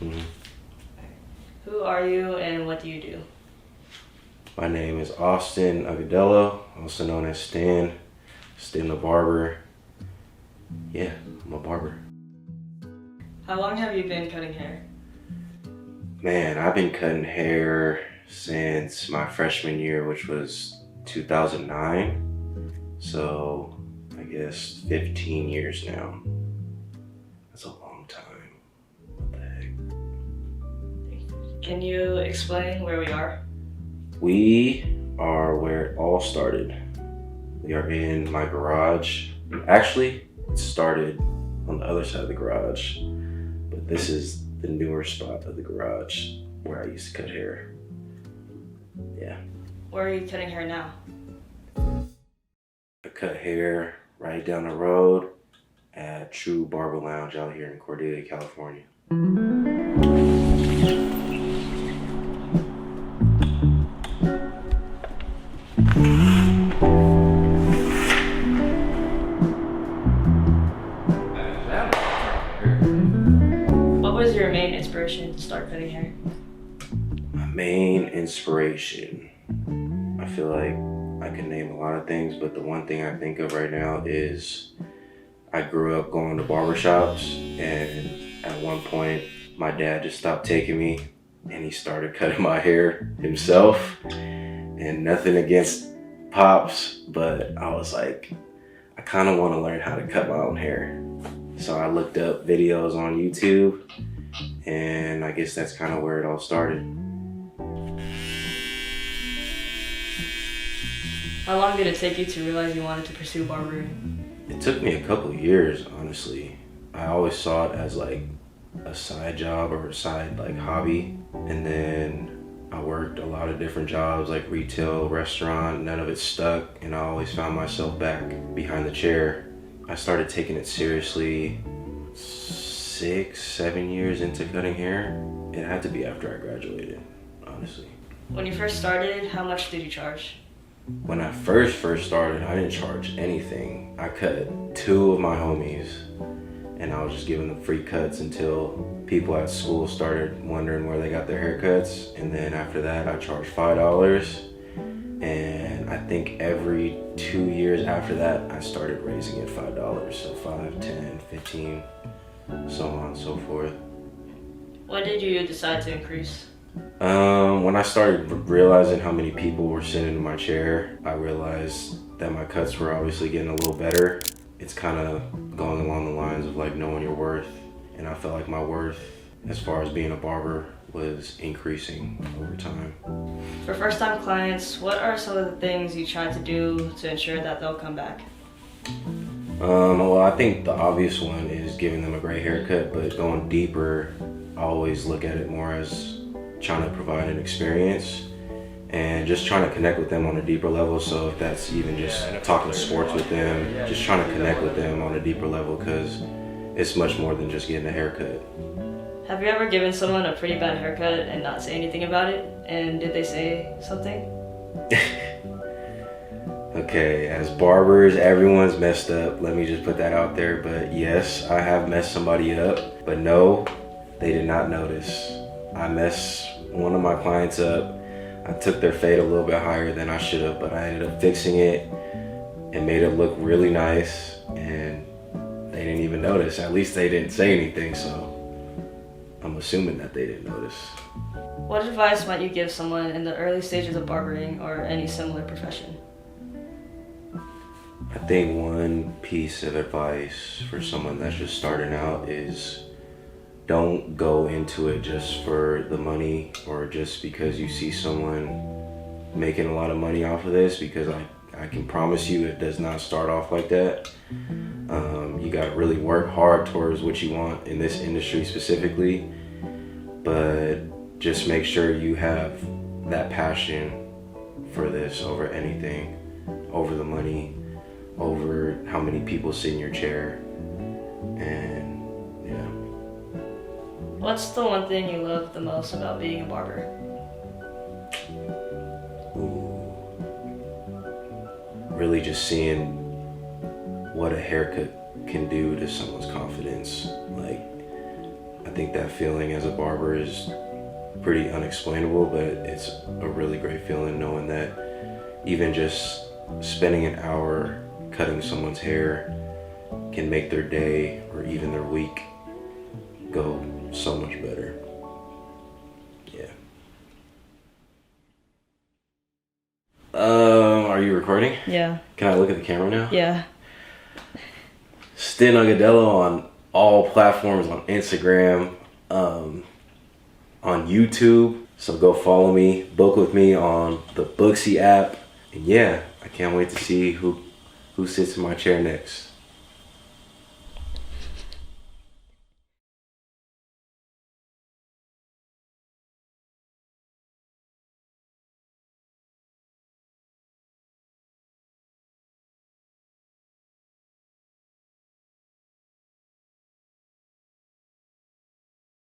Mhm. Who are you and what do you do? My name is Austin Agadello, also known as Stan the Barber. Yeah, I'm a barber. How long have you been cutting hair? Man, I've been cutting hair since my freshman year, which was 2009. So I guess 15 years now. That's a long time. What the heck? Can you explain where we are? We are where it all started. We are in my garage. Actually, it started on the other side of the garage, but this is the newer spot of the garage where I used to cut hair. Yeah. Where are you cutting hair now? I cut hair right down the road at True Barber Lounge out here in Cordelia, California. What was your main inspiration to start cutting hair? My main inspiration. I feel like I can name a lot of things, but the one thing I think of right now is I grew up going to barbershops, and at one point my dad just stopped taking me and he started cutting my hair himself. And nothing against Pops, but I was like, I kind of want to learn how to cut my own hair. So I looked up videos on YouTube, and I guess that's kind of where it all started. How long did it take you to realize you wanted to pursue barbering? It took me a couple years, honestly. I always saw it as like a side job or a side like hobby. And then I worked a lot of different jobs like retail, restaurant, none of it stuck. And I always found myself back behind the chair. I started taking it seriously 6, 7 years into cutting hair. It had to be after I graduated, honestly. When you first started, how much did you charge? When I first started, I didn't charge anything. I cut 2 of my homies, and I was just giving them free cuts until people at school started wondering where they got their haircuts. And then after that, I charged $5. And I think every 2 years after that, I started raising it $5. So 5, 10, 15, so on and so forth. When did you decide to increase? When I started realizing how many people were sitting in my chair, I realized that my cuts were obviously getting a little better. It's kind of going along the lines of like knowing your worth. And I felt like my worth as far as being a barber was increasing over time. For first-time clients, what are some of the things you try to do to ensure that they'll come back? Well, I think the obvious one is giving them a great haircut, but going deeper, I always look at it more as trying to provide an experience and just trying to connect with them on a deeper level. So if that's even just talking sports with them, just trying to connect with them on a deeper level, because it's much more than just getting a haircut. Have you ever given someone a pretty bad haircut and not say anything about it? And did they say something? Okay, as barbers, everyone's messed up. Let me just put that out there. But yes, I have messed somebody up. But no, they did not notice. I messed one of my clients up. I took their fade a little bit higher than I should have, but I ended up fixing it and made it look really nice. And they didn't even notice. At least they didn't say anything, so I'm assuming that they didn't notice. What advice might you give someone in the early stages of barbering or any similar profession? I think one piece of advice for someone that's just starting out is don't go into it just for the money or just because you see someone making a lot of money off of this, because I can promise you it does not start off like that. You got to really work hard towards what you want in this industry specifically, but just make sure you have that passion for this over anything, over the money, over how many people sit in your chair. And yeah. What's the one thing you love the most about being a barber? Really just seeing what a haircut can do to someone's confidence. Like, I think that feeling as a barber is pretty unexplainable, but it's a really great feeling knowing that even just spending an hour cutting someone's hair can make their day or even their week go so much better. Yeah. Are you recording? Yeah. Can I look at the camera now? Yeah. Sten Agadello on all platforms, on Instagram, on YouTube. So go follow me, book with me on the Booksy app. And yeah, I can't wait to see who sits in my chair next.